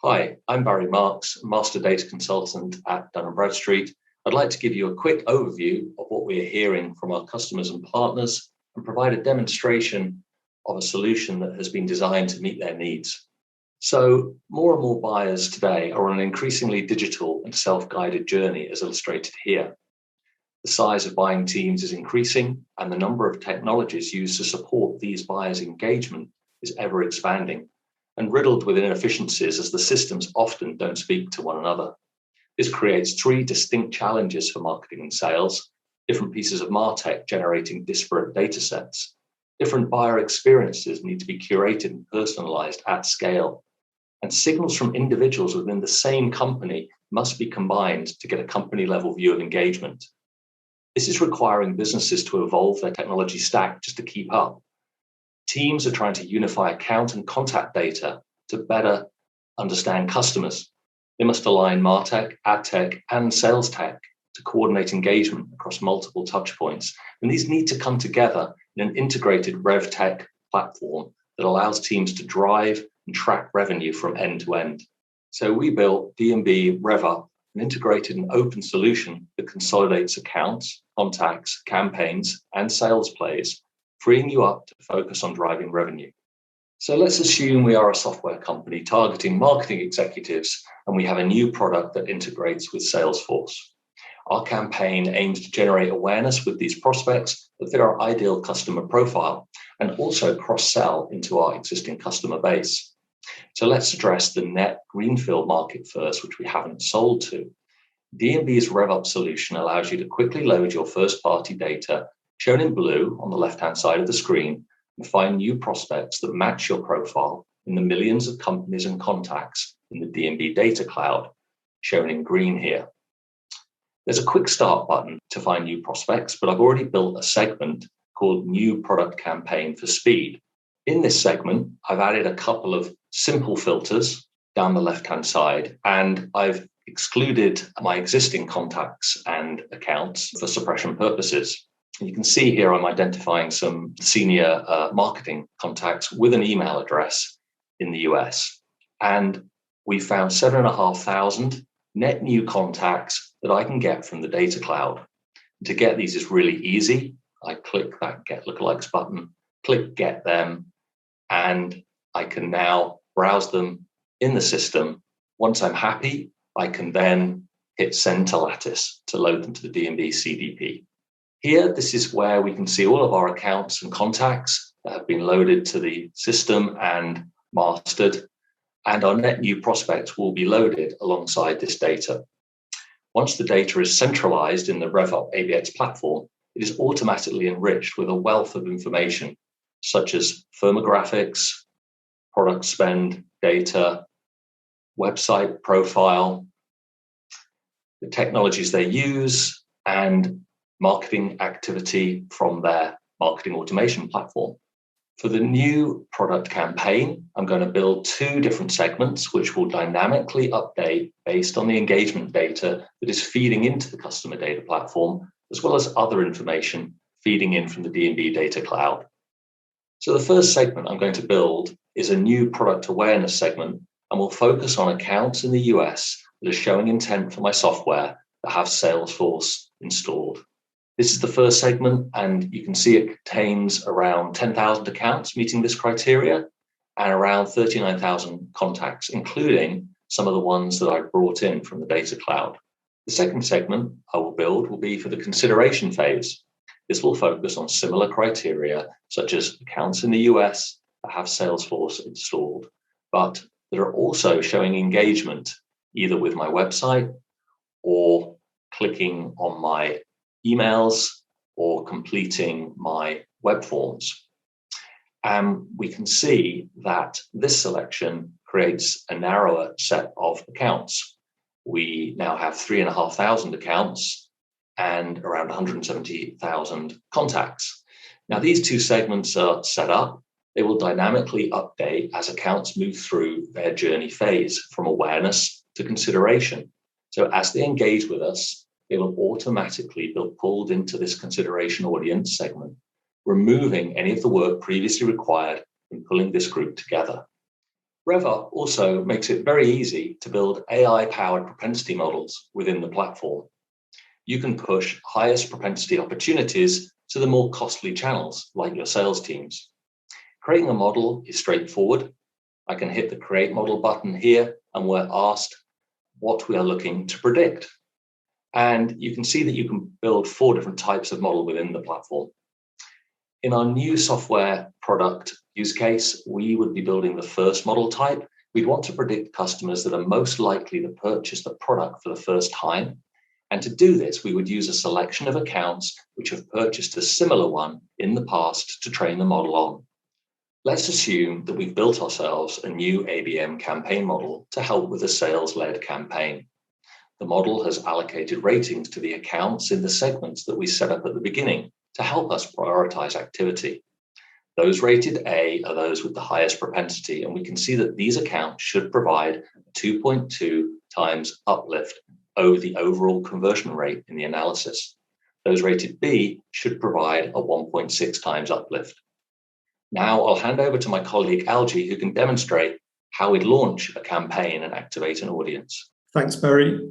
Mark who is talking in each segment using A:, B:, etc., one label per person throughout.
A: Hi, I'm Barry Marks, Master Data Consultant at Dun & Bradstreet. I'd like to give you a quick overview of what we are hearing from our customers and partners and provide a demonstration of a solution that has been designed to meet their needs. So, more and more buyers today are on an increasingly digital and self-guided journey, as illustrated here. The size of buying teams is increasing, and the number of technologies used to support these buyers' engagement is ever expanding, and riddled with inefficiencies as the systems often don't speak to one another. This creates three distinct challenges for marketing and sales: different pieces of MarTech generating disparate data sets. Different buyer experiences need to be curated and personalized at scale. And signals from individuals within the same company must be combined to get a company-level view of engagement. This is requiring businesses to evolve their technology stack just to keep up. Teams are trying to unify account and contact data to better understand customers. They must align MarTech, AdTech, and sales tech to coordinate engagement across multiple touchpoints. And these need to come together in an integrated RevTech platform that allows teams to drive and track revenue from end to end. So we built D&B Rev.Up, an integrated and open solution that consolidates accounts, contacts, campaigns, and sales plays, freeing you up to focus on driving revenue. So let's assume we are a software company targeting marketing executives, and we have a new product that integrates with Salesforce. Our campaign aims to generate awareness with these prospects that fit our ideal customer profile and also cross-sell into our existing customer base. So let's address the net Greenfield Market first, which we haven't sold to. D&B's Rev.Up solution allows you to quickly load your first-party data, shown in blue on the left-hand side of the screen, and find new prospects that match your profile in the millions of companies and contacts in the D&B data cloud, shown in green here. There's a quick start button to find new prospects, but I've already built a segment called New Product Campaign for speed. In this segment, I've added a couple of simple filters down the left-hand side, and I've excluded my existing contacts and accounts for suppression purposes. You can see here I'm identifying some senior marketing contacts with an email address in the US. And we found 7,500 net new contacts that I can get from the data cloud. To get these is really easy. I click that Get Lookalikes button, click Get Them, and I can now browse them in the system. Once I'm happy, I can then hit Send to Lattice to load them to the D&B CDP. Here, this is where we can see all of our accounts and contacts that have been loaded to the system and mastered, and our net new prospects will be loaded alongside this data. Once the data is centralized in the Rev.Up ABX platform, it is automatically enriched with a wealth of information, such as firmographics, product spend data, website profile, the technologies they use, and marketing activity from their marketing automation platform. For the new product campaign, I'm going to build two different segments which will dynamically update based on the engagement data that is feeding into the customer data platform, as well as other information feeding in from the D&B data cloud. So the first segment I'm going to build is a new product awareness segment, and will focus on accounts in the US that are showing intent for my software that have Salesforce installed. This is the first segment, and you can see it contains around 10,000 accounts meeting this criteria and around 39,000 contacts, including some of the ones that I brought in from the data cloud. The second segment I will build will be for the consideration phase. This will focus on similar criteria, such as accounts in the US that have Salesforce installed, but that are also showing engagement either with my website or clicking on my emails or completing my web forms. And we can see that this selection creates a narrower set of accounts. We now have 3,500 accounts and around 170,000 contacts. Now, these two segments are set up. They will dynamically update as accounts move through their journey phase from awareness to consideration. So as they engage with us, they will automatically be pulled into this consideration audience segment, removing any of the work previously required in pulling this group together. Rev.Up also makes it very easy to build AI-powered propensity models within the platform. You can push highest propensity opportunities to the more costly channels, like your sales teams. Creating a model is straightforward. I can hit the Create Model button here, and we're asked what we are looking to predict. And you can see that you can build 4 different types of model within the platform. In our new software product use case, we would be building the first model type. We'd want to predict customers that are most likely to purchase the product for the first time. And to do this, we would use a selection of accounts which have purchased a similar one in the past to train the model on. Let's assume that we've built ourselves a new ABM campaign model to help with a sales-led campaign. The model has allocated ratings to the accounts in the segments that we set up at the beginning to help us prioritize activity. Those rated A are those with the highest propensity, and we can see that these accounts should provide a 2.2 times uplift over the overall conversion rate in the analysis. Those rated B should provide a 1.6 times uplift. Now I'll hand over to my colleague Algie, who can demonstrate how we'd launch a campaign and activate an audience.
B: Thanks, Barry.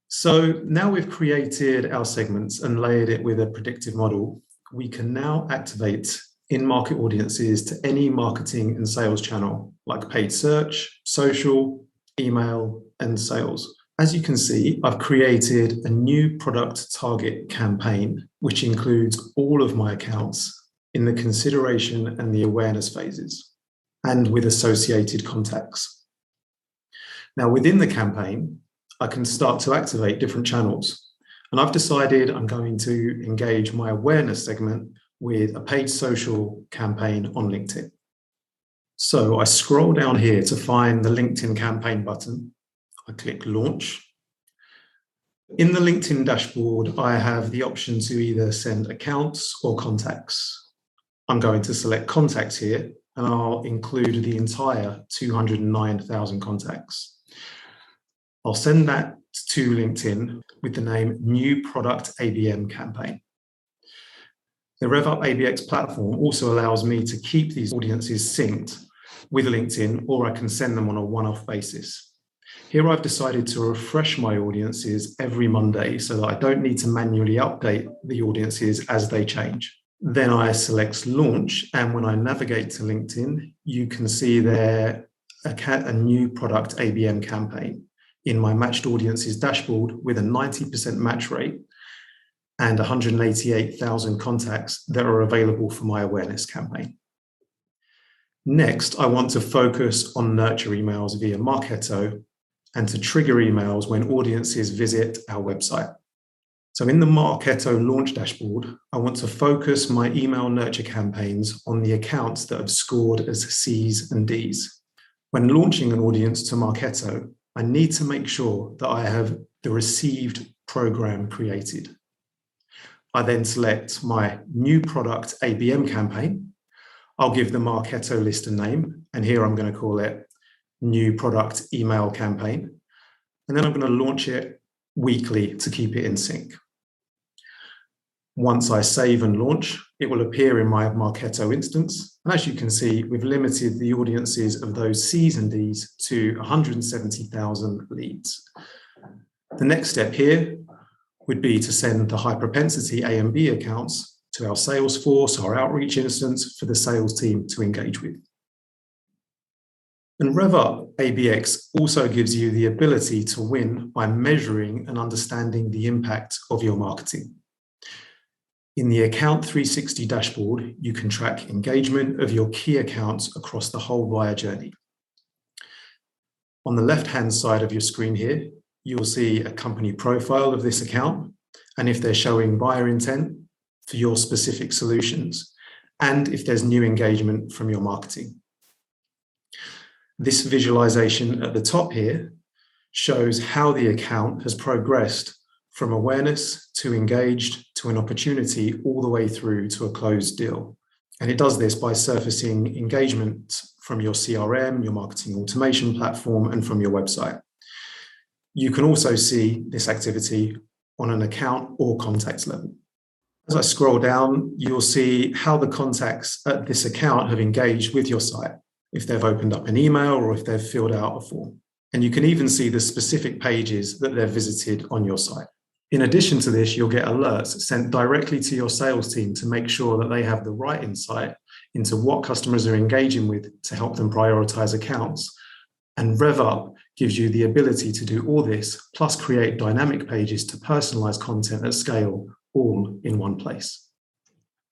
B: So now we've created our segments and layered it with a predictive model, we can now activate in-market audiences to any marketing and sales channel like paid search, social, email, and sales. As you can see, I've created a new product target campaign, which includes all of my accounts in the consideration and the awareness phases, and with associated contacts. Now, within the campaign, I can start to activate different channels. And I've decided I'm going to engage my awareness segment with a paid social campaign on LinkedIn. So I scroll down here to find the LinkedIn campaign button. I click launch. In the LinkedIn dashboard, I have the option to either send accounts or contacts. I'm going to select contacts here, and I'll include the entire 209,000 contacts. I'll send that to LinkedIn with the name New Product ABM Campaign. The Rev.Up ABX platform also allows me to keep these audiences synced with LinkedIn, or I can send them on a one-off basis. Here I've decided to refresh my audiences every Monday so that I don't need to manually update the audiences as they change. Then I select launch, and when I navigate to LinkedIn, you can see there a new product ABM campaign in my matched audiences dashboard with a 90% match rate and 188,000 contacts that are available for my awareness campaign. Next, I want to focus on nurture emails via Marketo and to trigger emails when audiences visit our website. So in the Marketo launch dashboard, I want to focus my email nurture campaigns on the accounts that have scored as C's and D's. When launching an audience to Marketo, I need to make sure that I have the received program created. I then select my new product ABM campaign. I'll give the Marketo list a name, and here I'm going to call it New Product Email Campaign. And then I'm going to launch it weekly to keep it in sync. Once I save and launch, it will appear in my Marketo instance. And as you can see, we've limited the audiences of those C's and D's to 170,000 leads. The next step here would be to send the high propensity A and B accounts to our Salesforce, our outreach instance for the sales team to engage with. And Rev.Up ABX also gives you the ability to win by measuring and understanding the impact of your marketing. In the Account 360 dashboard, you can track engagement of your key accounts across the whole buyer journey. On the left-hand side of your screen here, you'll see a company profile of this account, and if they're showing buyer intent for your specific solutions, and if there's new engagement from your marketing. This visualization at the top here shows how the account has progressed from awareness to engaged to an opportunity all the way through to a closed deal. And it does this by surfacing engagement from your CRM, your marketing automation platform, and from your website. You can also see this activity on an account or contacts level. As I scroll down, you'll see how the contacts at this account have engaged with your site. if they've opened up an email or if they've filled out a form. And you can even see the specific pages that they've visited on your site. In addition to this, you'll get alerts sent directly to your sales team to make sure that they have the right insight into what customers are engaging with to help them prioritize accounts. And Rev.Up gives you the ability to do all this, plus create dynamic pages to personalize content at scale, all in one place.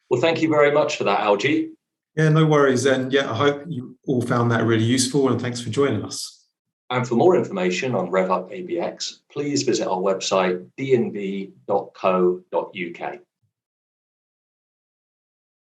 A: Well, thank you very much for that, Algie.
B: Yeah, no worries. And yeah, I hope you all found that really useful, and thanks for joining us.
A: And for more information on Rev.Up ABX, please visit our website, dnb.co.uk.